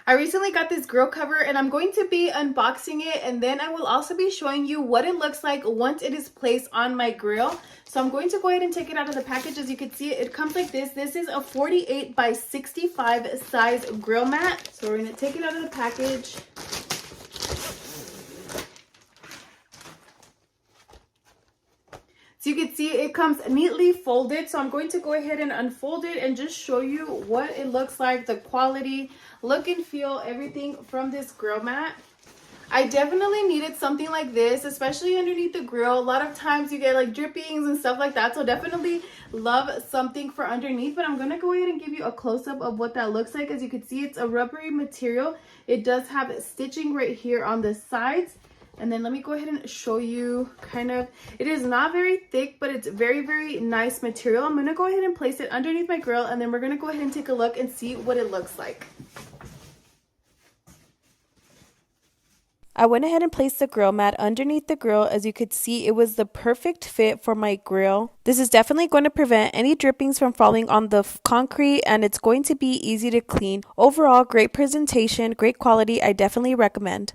I recently got this grill cover and I'm going to be unboxing it, and then I will also be showing you what it looks like once it is placed on my grill. So I'm going to go ahead and take it out of the package. As you can see, it comes like this. This is a 48 by 65 size grill mat. So we're going to take it out of the package. So you can see it comes neatly folded. So I'm going to go ahead and unfold it and just show you what it looks like, the quality, look and feel, everything from this grill mat. I definitely needed something like this, especially underneath the grill. A lot of times you get like drippings and stuff like that. So definitely love something for underneath, but I'm going to go ahead and give you a close-up of what that looks like. As you can see, it's a rubbery material. It does have stitching right here on the sides. And then let me go ahead and show you kind of, it is not very thick, but it's very, very nice material. I'm going to go ahead and place it underneath my grill, and then we're going to go ahead and take a look and see what it looks like. I went ahead and placed the grill mat underneath the grill. As you could see, it was the perfect fit for my grill. This is definitely going to prevent any drippings from falling on the concrete, and it's going to be easy to clean. Overall, great presentation, great quality. I definitely recommend.